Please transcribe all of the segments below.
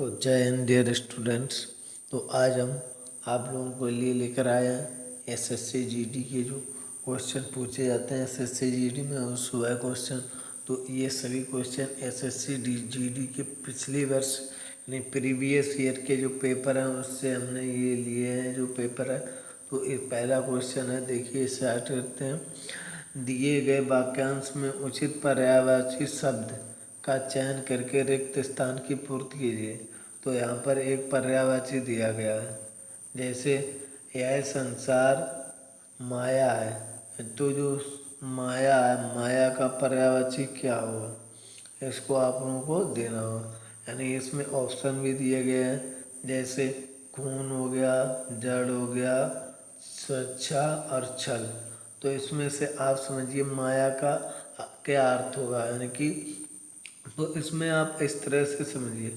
तो जय Hind dear students. तो आज हम आप लोगों के लिए लेकर आए हैं एसएससी जीडी के जो क्वेश्चन पूछे जाते हैं एसएससी जीडी में और 100 क्वेश्चन। तो ये सभी क्वेश्चन एसएससी जीडी के पिछले वर्ष यानी प्रीवियस ईयर के जो पेपर हैं उससे हमने ये लिए हैं जो पेपर है। तो एक पहला क्वेश्चन है, देखिए स्टार्ट करते हैं। दिए गए वाक्यांश में उचित पर्यायवाची शब्द का चयन करके रिक्त स्थान की पूर्ति कीजिए। तो यहाँ पर एक पर्यायवाची दिया गया है, जैसे यह संसार माया है। तो जो माया है, माया का पर्यायवाची क्या होगा, इसको आप लोगों को देना होगा। यानी इसमें ऑप्शन भी दिए गए हैं, जैसे खून हो गया, जड़ हो गया, स्वेच्छा और छल। तो इसमें से आप समझिए माया का क्या अर्थ होगा, यानी कि तो इसमें आप इस तरह से समझिए,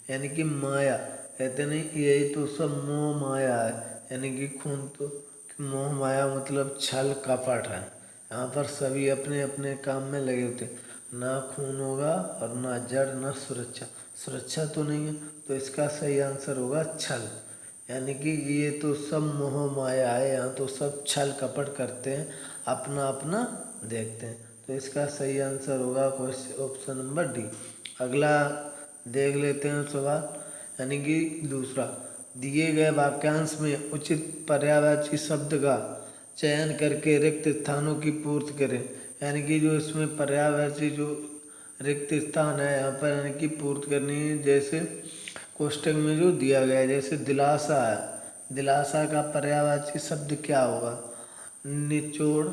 यानी कि माया कहते नहीं, यही तो सब मोह माया है। यानी कि खून तो मोह माया मतलब छल कपट है। यहाँ पर सभी अपने अपने काम में लगे होते हैं, ना खून होगा और ना जड़ ना सुरक्षा। सुरक्षा तो नहीं है, तो इसका सही आंसर होगा छल। यानी कि ये तो सब मोह माया है, यहाँ तो सब छल कपट करते हैं, अपना अपना देखते हैं। तो इसका सही आंसर होगा ऑप्शन नंबर डी। अगला देख लेते हैं सवाल, यानी कि दूसरा, दिए गए वाक्यांश में उचित पर्यायवाची शब्द का चयन करके रिक्त स्थानों की पूर्ति करें। यानी कि जो इसमें पर्यायवाची जो रिक्त स्थान है यहाँ पर यानी कि पूर्ति करनी है। जैसे कोष्टक में जो दिया गया है, जैसे दिलासा है, दिलासा का पर्यायवाची शब्द क्या होगा, निचोड़।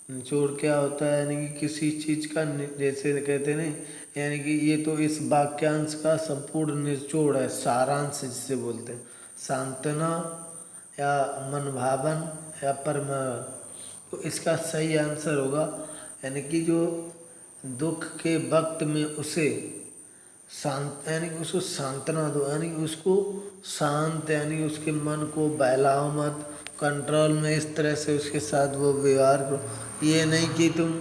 निचोड़ क्या होता है, यानी कि किसी चीज़ का जैसे कहते नहीं, यानी कि ये तो इस वाक्यांश का संपूर्ण निचोड़ है, सारांश जिसे बोलते हैं। सांत्वना या मनभावन या परम। तो इसका सही आंसर होगा, यानी कि जो दुख के वक्त में उसे शांत, यानी कि उसको सांत्वना दो, यानी कि उसको शांत, यानी उसके मन को बहलाओ मत, कंट्रोल में इस तरह से उसके साथ वो व्यवहार करो, ये नहीं कि तुम।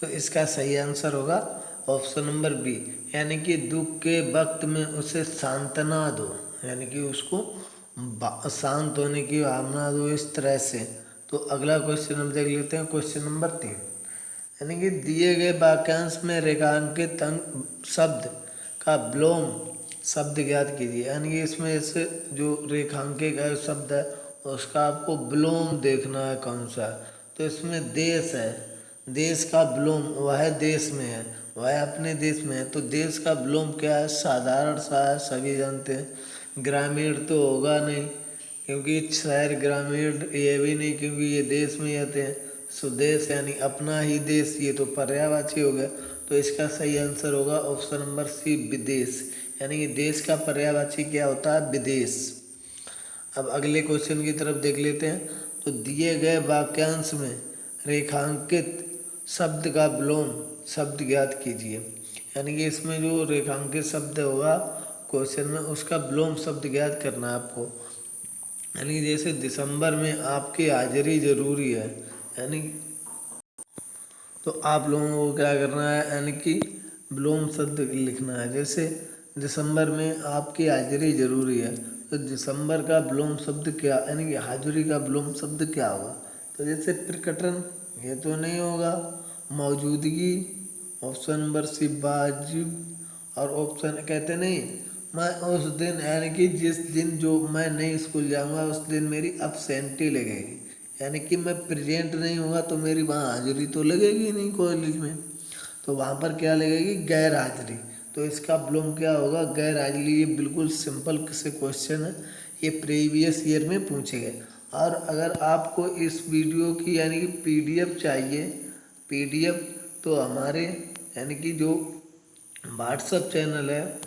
तो इसका सही आंसर होगा ऑप्शन नंबर बी, यानी कि दुख के वक्त में उसे सांत्वना दो, यानी कि उसको शांत होने की भावना दो इस तरह से। तो अगला क्वेश्चन हम देख लेते हैं, क्वेश्चन नंबर 3, यानी कि दिए गए वाक्यांश में रेखांकित शब्द का विलोम शब्द ज्ञात कीजिए। यानी कि इसमें ऐसे जो रेखांकित शब्द है उसका आपको विलोम देखना है कौन सा है। तो इसमें देश है, देश का विलोम वह देश में है, वह अपने देश में है। तो देश का विलोम क्या है, साधारण सा है, सभी जानते हैं। ग्रामीण तो होगा नहीं, क्योंकि शहर ग्रामीण ये भी नहीं, क्योंकि ये देश में ही आते हैं। स्वदेश यानी अपना ही देश, ये तो पर्यायवाची हो गया। तो इसका सही आंसर होगा ऑप्शन नंबर सी, विदेश। यानी कि देश का पर्यायवाची क्या होता है, विदेश। अब अगले क्वेश्चन की तरफ देख लेते हैं। तो दिए गए वाक्यांश में रेखांकित शब्द का विलोम शब्द ज्ञात कीजिए। यानी कि इसमें जो रेखांकित शब्द होगा क्वेश्चन में, उसका विलोम शब्द ज्ञात करना है आपको। यानी कि जैसे दिसंबर में आपकी हाजिरी जरूरी है, यानी तो आप लोगों को क्या करना है, यानी कि विलोम शब्द लिखना है। जैसे दिसंबर में आपकी हाजिरी जरूरी है, तो दिसंबर का विलोम शब्द क्या, यानी कि हाजिरी का विलोम शब्द क्या होगा। तो जैसे प्रकटन, ये तो नहीं होगा। मौजूदगी, ऑप्शन नंबर सी वाजिब। और ऑप्शन कहते नहीं, मैं उस दिन, यानी कि जिस दिन जो मैं नहीं स्कूल जाऊंगा उस दिन मेरी अपसेंटी लगेगी, यानी कि मैं प्रेजेंट नहीं होगा तो मेरी वहाँ हाजिरी तो लगेगी नहीं कॉलेज में। तो वहाँ पर क्या लगेगी, गैर हाजिरी। तो इसका विलोम क्या होगा, गैर हाजिरी। ये बिल्कुल सिंपल से क्वेश्चन है, ये प्रीवियस ईयर में पूछे गए। और अगर आपको इस वीडियो की यानी कि पीडीएफ चाहिए, पीडीएफ, तो हमारे यानी कि जो व्हाट्सएप चैनल है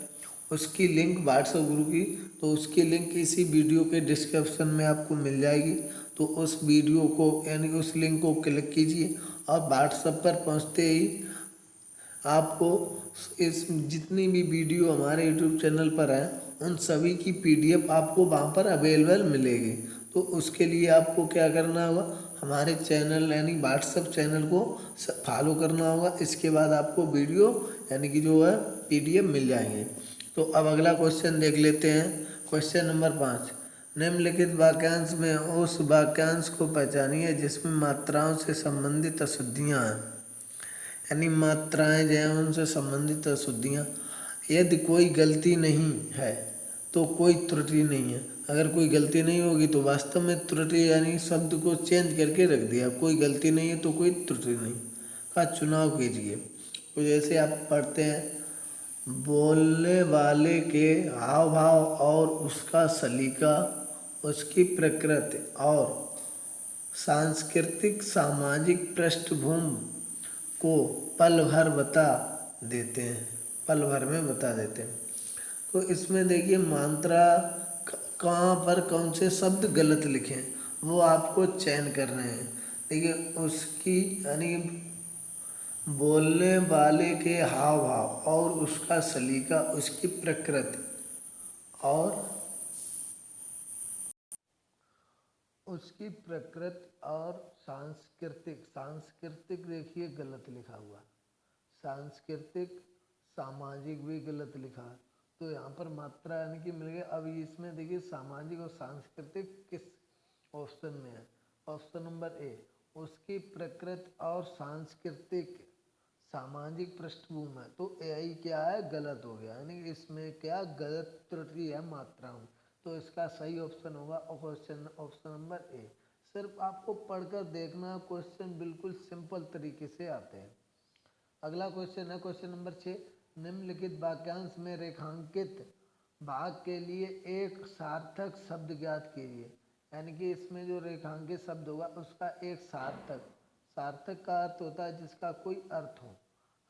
उसकी लिंक, व्हाट्सएप ग्रुप की, तो उसकी लिंक इसी वीडियो के डिस्क्रिप्शन में आपको मिल जाएगी। तो उस वीडियो को यानी कि उस लिंक को क्लिक कीजिए और व्हाट्सएप पर पहुंचते ही आपको इस जितनी भी वीडियो हमारे यूट्यूब चैनल पर है उन सभी की पीडीएफ आपको वहाँ पर अवेलेबल मिलेगी। तो उसके लिए आपको क्या करना होगा, हमारे चैनल यानी व्हाट्सएप चैनल को फॉलो करना होगा। इसके बाद आपको वीडियो यानी कि जो है पीडीएफ मिल जाएंगे। तो अब अगला क्वेश्चन देख लेते हैं। क्वेश्चन नंबर 5, निम्नलिखित वाक्यांश में उस वाक्यांश को पहचानिए जिसमें मात्राओं से संबंधित अशुद्धियाँ हैं। यानी मात्राएं जो हैं उनसे संबंधित अशुद्धियाँ। यदि कोई गलती नहीं है तो कोई त्रुटि नहीं है। अगर कोई गलती नहीं होगी तो वास्तव में त्रुटि, यानी शब्द को चेंज करके रख दिया। कोई गलती नहीं है तो कोई त्रुटि नहीं का चुनाव कीजिए। तो जैसे आप पढ़ते हैं, बोलने वाले के हाव भाव और उसका सलीका, उसकी प्रकृति और सांस्कृतिक सामाजिक पृष्ठभूमि को पल भर बता देते हैं, पल भर में बता देते हैं। तो इसमें देखिए मात्रा कहाँ पर कौन से शब्द गलत लिखे हैं वो आपको चयन करने हैं। देखिए उसकी, यानी बोलने वाले के हाव भाव और उसका सलीका, उसकी प्रकृति और उसकी प्रकृति और सांस्कृतिक, सांस्कृतिक देखिए गलत लिखा हुआ, सांस्कृतिक सामाजिक भी गलत लिखा है। तो यहाँ पर मात्रा यानी कि मिल गया। अब इसमें देखिए सामाजिक और सांस्कृतिक किस ऑप्शन में है? ऑप्शन नंबर ए, उसकी प्रकृति और सांस्कृतिक सामाजिक पृष्ठभूमि है। तो यही क्या है, गलत हो गया, यानी इसमें क्या गलत त्रुटि है मात्रा में। तो इसका सही ऑप्शन होगा क्वेश्चन ऑप्शन नंबर ए। सिर्फ आपको पढ़कर देखना, क्वेश्चन बिल्कुल सिंपल तरीके से आते हैं। अगला क्वेश्चन है क्वेश्चन नंबर 6, निम्नलिखित वाक्यांश में रेखांकित भाग के लिए एक सार्थक शब्द ज्ञात कीजिए। यानी कि इसमें जो रेखांकित शब्द होगा उसका एक सार्थक, सार्थक का अर्थ होता है जिसका कोई अर्थ हो,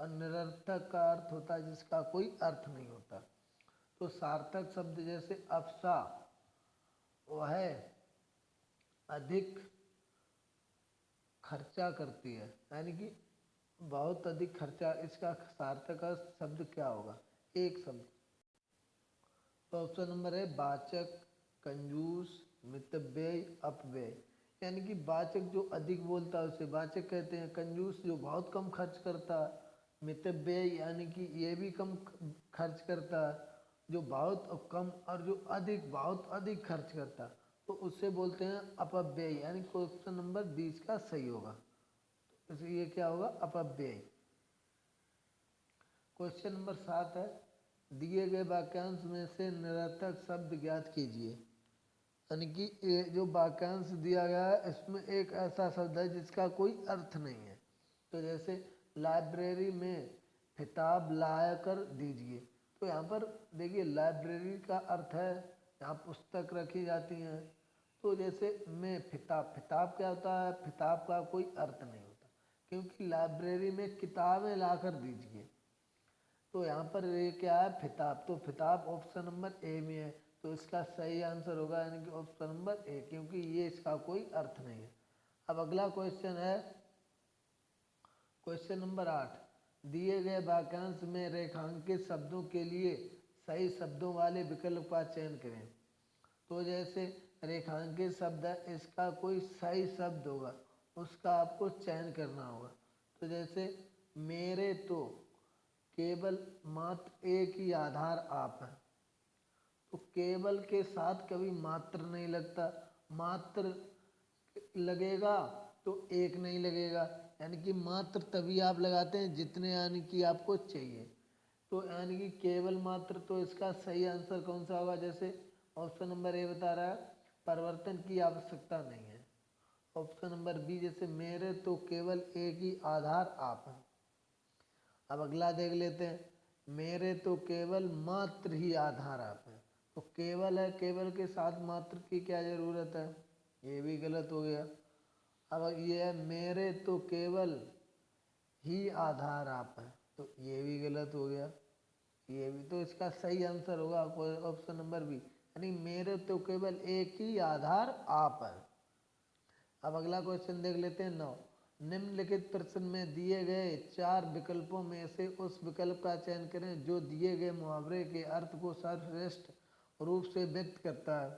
और निरर्थक का अर्थ होता है जिसका कोई अर्थ नहीं होता। तो सार्थक शब्द जैसे अप्सा, वह अधिक खर्चा करती है, यानी कि बहुत अधिक खर्चा, इसका सार्थक का शब्द क्या होगा? एक शब्द। तो ऑप्शन नंबर है वाचक, कंजूस, मितव्यय, अपव्यय। यानी कि वाचक जो अधिक बोलता है उसे वाचक कहते हैं, कंजूस जो बहुत कम खर्च करता है, मितव्यय यानी कि ये भी कम खर्च करता है, जो बहुत कम, और जो अधिक बहुत अधिक खर्च करता है तो उससे बोलते हैं अपव्यय। यानी क्वेश्चन नंबर 20 का सही होगा। तो ये क्या होगा? अपव्यय। क्वेश्चन नंबर 7 है, दिए गए वाक्यांश में से निरर्थक शब्द ज्ञात कीजिए। यानी कि ये जो वाक्यांश दिया गया है इसमें एक ऐसा शब्द है जिसका कोई अर्थ नहीं है। तो जैसे लाइब्रेरी में किताब लाया कर दीजिए। तो यहाँ पर देखिए लाइब्रेरी का अर्थ है यहाँ पुस्तक रखी जाती हैं। तो जैसे में किताब, किताब क्या होता है? किताब का कोई अर्थ नहीं होता, क्योंकि लाइब्रेरी में किताबें ला कर दीजिए। तो यहाँ पर ये क्या है? किताब। तो किताब ऑप्शन नंबर ए में है, तो इसका सही आंसर होगा यानी कि ऑप्शन नंबर ए, क्योंकि ये इसका कोई अर्थ नहीं है। अब अगला क्वेश्चन है क्वेश्चन नंबर 8, दिए गए वाक्यांश में रेखांकित शब्दों के लिए सही शब्दों वाले विकल्प का चयन करें। तो जैसे रेखांकित शब्द है, इसका कोई सही शब्द होगा उसका आपको चयन करना होगा। तो जैसे मेरे तो केवल मात्र एक ही आधार आप है। तो केवल के साथ कभी मात्र नहीं लगता, मात्र लगेगा तो एक नहीं लगेगा। यानी कि मात्र तभी आप लगाते हैं जितने यानी कि आपको चाहिए। तो यानी कि केवल मात्र, तो इसका सही आंसर कौन सा होगा? जैसे ऑप्शन नंबर ए बता रहा है परिवर्तन की आवश्यकता नहीं है। ऑप्शन नंबर बी जैसे मेरे तो केवल एक ही आधार आप हैं। अब अगला देख लेते हैं, मेरे तो केवल मात्र ही आधार आप हैं। तो केवल है, केवल के साथ मात्र की क्या जरूरत है? ये भी गलत हो गया। अब ये है मेरे तो केवल ही आधार आप हैं, तो ये भी गलत हो गया। ये भी, तो इसका सही आंसर होगा ऑप्शन नंबर बी, यानी मेरे तो केवल एक ही आधार आप हैं। अब अगला क्वेश्चन देख लेते हैं 9, निम्नलिखित प्रश्न में दिए गए 4 विकल्पों में से उस विकल्प का चयन करें जो दिए गए मुहावरे के अर्थ को सर्वश्रेष्ठ रूप से व्यक्त करता है।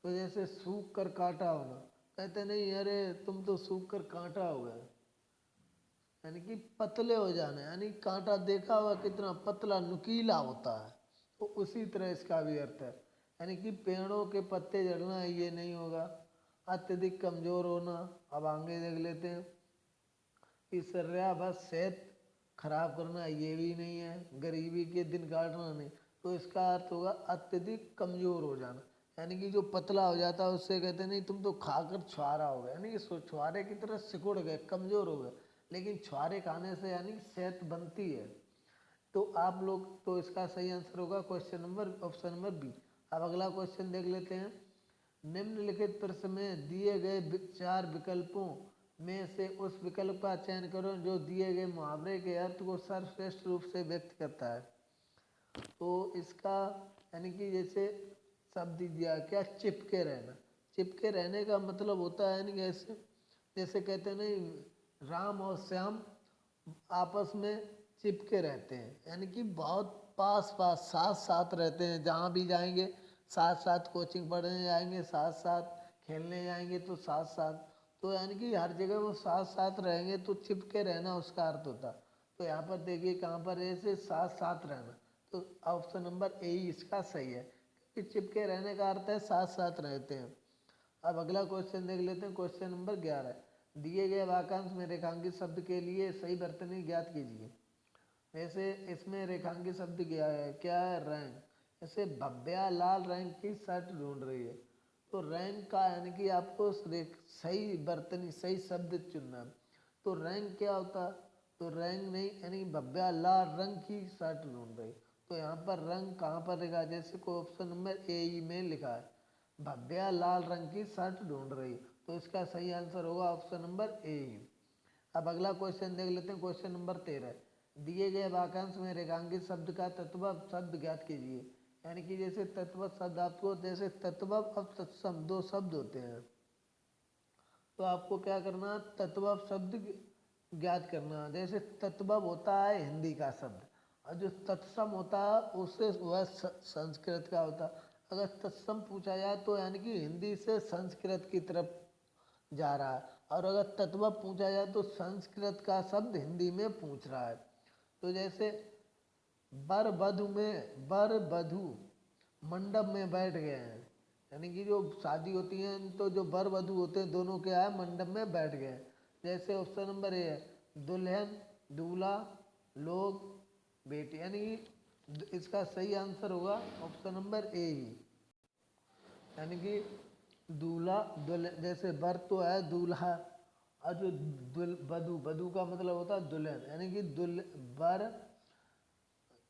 तो जैसे सूख कर कांटा होना, कहते नहीं अरे तुम तो सूख कर कांटा हो गए, यानी कि पतले हो जाना, यानी कांटा देखा हुआ कितना पतला नुकीला होता है, तो उसी तरह इसका भी अर्थ है, यानी कि पेड़ों के पत्ते झड़ना ये नहीं होगा। अत्यधिक कमजोर होना, अब आगे देख लेते हैं। ईर्ष्या बस सेहत खराब करना ये भी नहीं है। गरीबी के दिन काटना नहीं, तो इसका अर्थ होगा अत्यधिक कमजोर हो जाना, यानी कि जो पतला हो जाता है उससे कहते नहीं तुम तो खाकर छुआरा हो गए, यानी कि छुआरे की तरह सिकुड़ गए, कमजोर हो गए। लेकिन छुआरे खाने से यानी सेहत बनती है। तो आप लोग, तो इसका सही आंसर होगा question number option number B. अब अगला क्वेश्चन देख लेते हैं। निम्नलिखित प्रश्न में दिए गए 4 विकल्पों में से उस विकल्प का चयन करो जो दिए गए मुहावरे के अर्थ को सर्वश्रेष्ठ रूप से व्यक्त करता है। तो इसका यानी कि जैसे शब्द दिया क्या, चिपके रहना। चिपके रहने का मतलब होता है यानी कि ऐसे जैसे कहते हैं नहीं, राम और श्याम आपस में चिपके रहते हैं, यानी कि बहुत पास पास साथ साथ रहते हैं। जहाँ भी जाएंगे साथ साथ, कोचिंग पढ़ने जाएंगे साथ साथ, खेलने जाएंगे तो साथ साथ, तो यानी कि हर जगह वो साथ साथ रहेंगे, तो चिपके रहना उसका अर्थ होता। तो यहाँ पर देखिए कहाँ पर ऐसे साथ साथ रहना, तो ऑप्शन नंबर ए ही इसका सही है, क्योंकि चिपके रहने का अर्थ है साथ साथ रहते हैं। अब अगला क्वेश्चन देख लेते हैं, क्वेश्चन नंबर 11। दिए गए वाक्यांश में रेखांकित शब्द के लिए सही वर्तनी ज्ञात कीजिए। जैसे इसमें रेखांकित शब्द क्या है, रैंक। जैसे भव्या लाल रंग की शर्ट ढूंढ रही है, तो रैंक का यानी कि आपको सही वर्तनी, सही शब्द चुनना है। तो रैंक क्या होता, तो रैंक नहीं, यानी भव्या लाल रंग की शर्ट ढूंढ रही। तो यहाँ पर रंग कहाँ पर लिखा है, जैसे को ऑप्शन नंबर ए ई में लिखा है, भव्या लाल रंग की शर्ट ढूंढ रही, तो इसका सही आंसर होगा ऑप्शन नंबर ए ही। अब अगला क्वेश्चन देख लेते हैं, क्वेश्चन नंबर 13। दिए गए वाक्यांश में रेखांकित शब्द का तत्व शब्द ज्ञात कीजिए। यानी कि जैसे तत्व शब्द आपको, जैसे तत्व अब तत्सम 2 शब्द होते हैं, तो आपको क्या करना, तत्व शब्द ज्ञात करना। जैसे तत्व होता है हिंदी का शब्द, और जो तत्सम होता है उससे वह संस्कृत का होता है। अगर तत्सम पूछा जाए तो यानी कि हिंदी से संस्कृत की तरफ जा रहा है, और अगर तत्व पूछा जाए तो संस्कृत का शब्द हिंदी में पूछ रहा है। तो जैसे वर वधु मंडप में बैठ गए हैं, यानी कि जो शादी होती है तो जो वर वधु होते हैं दोनों क्या है, मंडप में बैठ गए हैं। जैसे ऑप्शन नंबर ए है, दुल्हन, दूल्हा, लोग, बेटी, यानी कि इसका सही आंसर होगा ऑप्शन नंबर ए ही, यानी कि दूल्हा दुल्हन। जैसे वर तो है दूल्हा, और जो वधु, वधु का मतलब होता है दुल्हन, यानी कि वर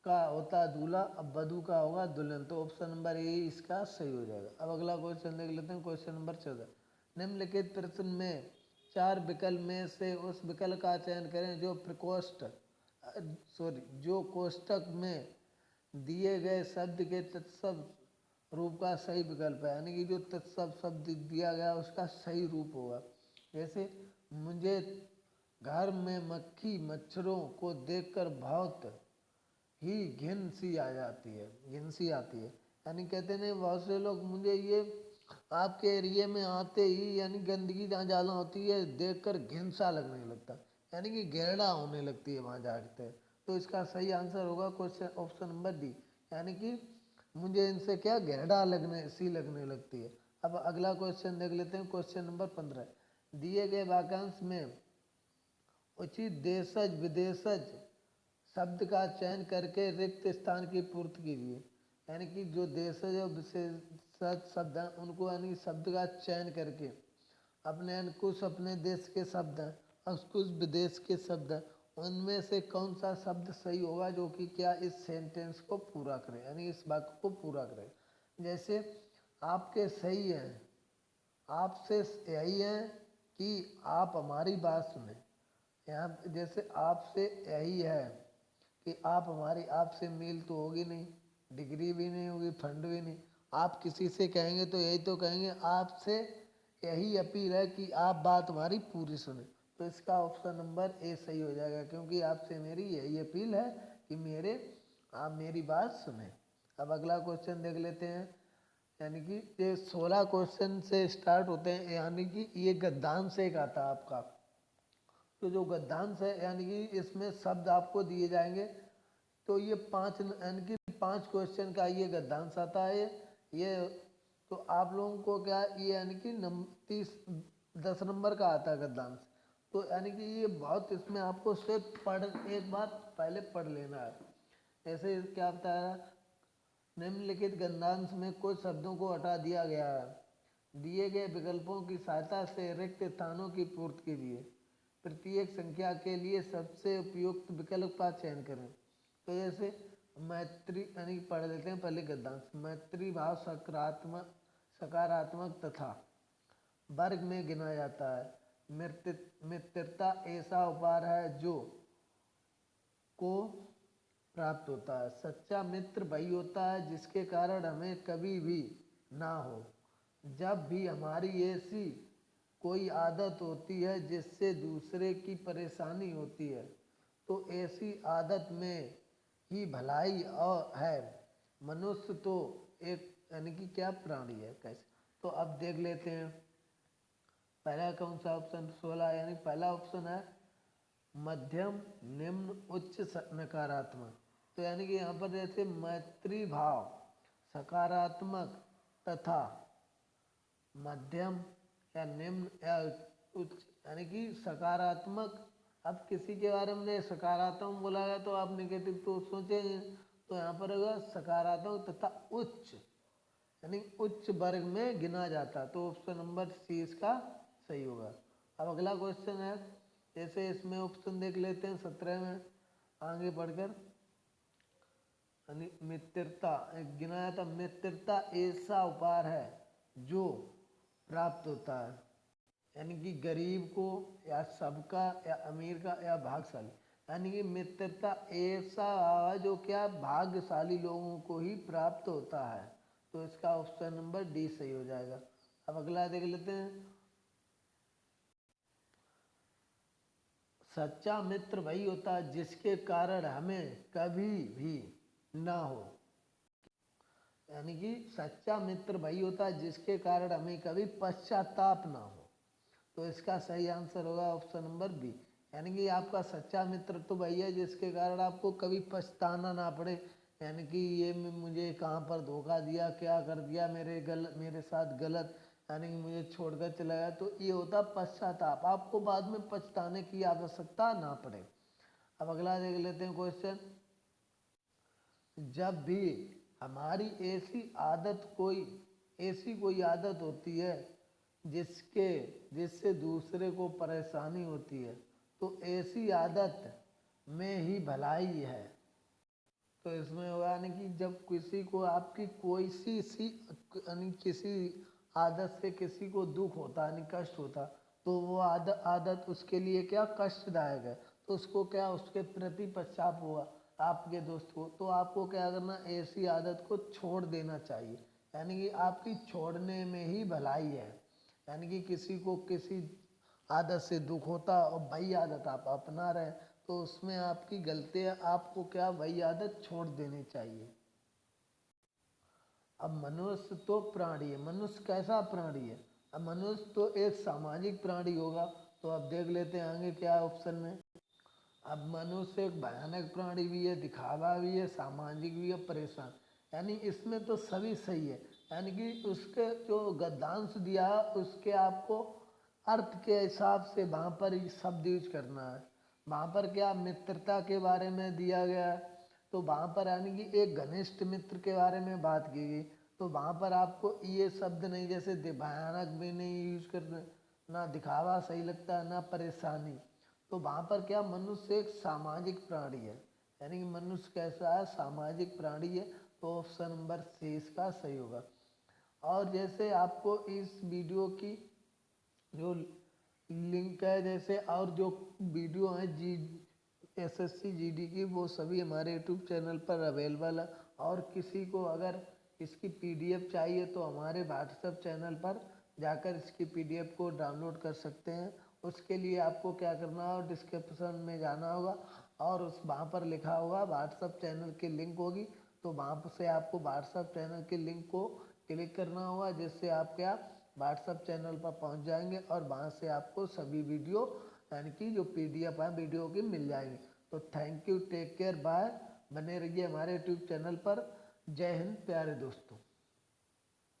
का होता है दूल्हा, अब वधु का होगा दुल्हन, तो ऑप्शन नंबर ए इसका सही हो जाएगा। अब अगला क्वेश्चन देख लेते हैं, क्वेश्चन नंबर 14। निम्नलिखित प्रश्न में 4 विकल्प में से उस विकल्प का चयन करें जो जो कोष्ठक में दिए गए शब्द के तत्सम रूप का सही विकल्प है, यानी कि जो तत्सम शब्द दिया गया उसका सही रूप होगा। जैसे मुझे घर में मक्खी मच्छरों को देखकर बहुत ही घिन सी आ जाती है, घिन सी आती है, यानी कहते नहीं बहुत से लोग, मुझे ये आपके एरिए में आते ही यानी गंदगी जहाँ ज़्यादा होती है देखकर घिन सा लगने लगता, यानी कि घृणा होने लगती है वहाँ जाते हैं। तो इसका सही आंसर होगा क्वेश्चन ऑप्शन नंबर डी, यानी कि मुझे इनसे क्या घृणा लगने लगती है। अब अगला क्वेश्चन देख लेते हैं, क्वेश्चन नंबर 15। दिए गए वाक्यांश में उचित देशज विदेशज शब्द का चयन करके रिक्त स्थान की पूर्ति कीजिए। यानी कि जो देशज और विशेषज शब्द हैं उनको यानी शब्द का चयन करके कुछ अपने देश के शब्द हैं और कुछ विदेश के शब्द हैं, उनमें से कौन सा शब्द सही होगा जो कि क्या इस सेंटेंस को पूरा करे, यानी इस वाक्य को पूरा करे। जैसे आपके सही हैं, आपसे यही है कि आप हमारी बात सुने। यहाँ जैसे आपसे यही है कि आप हमारी, आपसे मेल तो होगी नहीं, डिग्री भी नहीं होगी, फंड भी नहीं। आप किसी से कहेंगे तो यही तो कहेंगे, आपसे यही अपील है कि आप बात हमारी पूरी सुने। तो इसका ऑप्शन नंबर ए सही हो जाएगा, क्योंकि आपसे मेरी यही अपील है कि आप मेरी बात सुने। अब अगला क्वेश्चन देख लेते हैं, यानी कि ये 16 क्वेश्चन से स्टार्ट होते हैं, यानी कि ये गद्यांश एक आता है आपका। तो जो गद्यांश है यानी कि इसमें शब्द आपको दिए जाएंगे तो ये 5 यानी कि 5 क्वेश्चन का ये गद्यांश आता है। ये तो आप लोगों को क्या ये यानी कि 10 नंबर का आता है गद्यांश। तो यानी कि ये बहुत इसमें आपको सिर्फ एक बार पहले पढ़ लेना है। ऐसे क्या बताया, निम्नलिखित गद्यांश में कुछ शब्दों को हटा दिया गया है। दिए गए विकल्पों की सहायता से रिक्त स्थानों की पूर्ति कीजिए। प्रत्येक संख्या के लिए सबसे उपयुक्त विकल्प का चयन करें। तो जैसे मैत्री यानी पढ़ लेते हैं पहले गद्यांश। मैत्री भाव सकारात्मक तथा वर्ग में गिना जाता है। मित्रता ऐसा उपहार है जो को प्राप्त होता है। सच्चा मित्र वही होता है जिसके कारण हमें कभी भी ना हो। जब भी हमारी ऐसी कोई आदत होती है जिससे दूसरे की परेशानी होती है तो ऐसी आदत में ही भलाई और है। मनुष्य तो एक यानी कि क्या प्राणी है कैसे, तो अब देख लेते हैं। पहला कौन सा ऑप्शन 16 यानी पहला ऑप्शन है मध्यम निम्न उच्च नकारात्मक। तो यानी कि यहाँ पर जैसे मैत्री भाव सकारात्मक तथा मध्यम या निम्न या उच्च यानी कि सकारात्मक। अब किसी के बारे में सकारात्मक बोला गया तो आप नेगेटिव तो सोचेंगे, तो यहाँ पर होगा सकारात्मक तथा उच्च यानी उच्च वर्ग में गिना जाता। तो ऑप्शन नंबर सी इसका सही होगा। अब अगला क्वेश्चन है, जैसे इसमें ऑप्शन देख लेते हैं 17 में आगे बढ़कर। यानी मित्रता गिनाया था। मित्रता ऐसा उपहार है जो प्राप्त होता है यानी कि गरीब को या सबका या अमीर का या भाग्यशाली। यानी कि मित्रता ऐसा है जो क्या भाग्यशाली लोगों को ही प्राप्त होता है। तो इसका ऑप्शन नंबर डी सही हो जाएगा। अब अगला देख लेते हैं। सच्चा मित्र वही होता है जिसके कारण हमें कभी भी ना हो। यानी कि सच्चा मित्र वही होता है जिसके कारण हमें कभी पश्चाताप ना हो। तो इसका सही आंसर होगा ऑप्शन नंबर बी। यानी कि आपका सच्चा मित्र तो वही है जिसके कारण आपको कभी पछताना ना पड़े। यानी कि ये मुझे कहाँ पर धोखा दिया, क्या कर दिया मेरे साथ गलत, यानी कि मुझे छोड़कर चला गया। तो ये होता पश्चाताप, आपको बाद में पछताने की आवश्यकता ना पड़े। अब अगला देख लेते हैं क्वेश्चन। जब भी हमारी ऐसी कोई आदत होती है जिससे दूसरे को परेशानी होती है तो ऐसी आदत में ही भलाई है। तो इसमें होगा यानी कि जब किसी को आपकी कोई सी यानी किसी आदत से किसी को दुख होता यानी कष्ट होता तो वो आदत उसके लिए क्या कष्टदायक है, तो उसको क्या उसके प्रति पश्चाताप हुआ आपके दोस्त को, तो आपको क्या करना ऐसी आदत को छोड़ देना चाहिए। यानी कि आपकी छोड़ने में ही भलाई है। यानी कि किसी को किसी आदत से दुख होता और वही आदत आप अपना रहे तो उसमें आपकी गलती है, आपको क्या वही आदत छोड़ देनी चाहिए। अब मनुष्य तो प्राणी है, मनुष्य कैसा प्राणी है? अब मनुष्य तो एक सामाजिक प्राणी होगा। तो अब देख लेते हैं आगे क्या ऑप्शन में। अब मनुष्य एक भयानक प्राणी भी है, दिखावा भी है, सामाजिक भी है, परेशान। यानी इसमें तो सभी सही है। यानी कि उसके जो गद्यांश दिया है उसके आपको अर्थ के हिसाब से वहाँ पर ही शब्द यूज करना है। वहाँ पर क्या मित्रता के बारे में दिया गया है तो वहाँ पर यानी कि एक घनिष्ठ मित्र के बारे में बात की गई तो वहाँ पर आपको ये शब्द नहीं, जैसे भयानक भी नहीं यूज करना, ना दिखावा सही लगता है ना परेशानी। तो वहाँ पर क्या मनुष्य एक सामाजिक प्राणी है। यानी कि मनुष्य कैसा है, सामाजिक प्राणी है। तो ऑप्शन नंबर सी इसका सही होगा। और जैसे आपको इस वीडियो की जो लिंक है जैसे और जो वीडियो है SSC GD की वो सभी हमारे यूट्यूब चैनल पर अवेलेबल है। और किसी को अगर इसकी PDF चाहिए तो हमारे व्हाट्सएप चैनल पर जाकर इसकी PDF को डाउनलोड कर सकते हैं। उसके लिए आपको क्या करना होगा, डिस्क्रिप्शन में जाना होगा और वहाँ पर लिखा होगा व्हाट्सएप चैनल की लिंक होगी। तो वहाँ से आपको व्हाट्सएप चैनल की लिंक को क्लिक करना होगा जिससे आप क्या व्हाट्सएप चैनल पर पहुँच जाएंगे और वहाँ से आपको सभी वीडियो यानी कि जो PDF है वीडियो की मिल जाएंगी। तो thank you, take care, bye. बने रहिए हमारे यूट्यूब चैनल पर। जय हिंद प्यारे दोस्तों।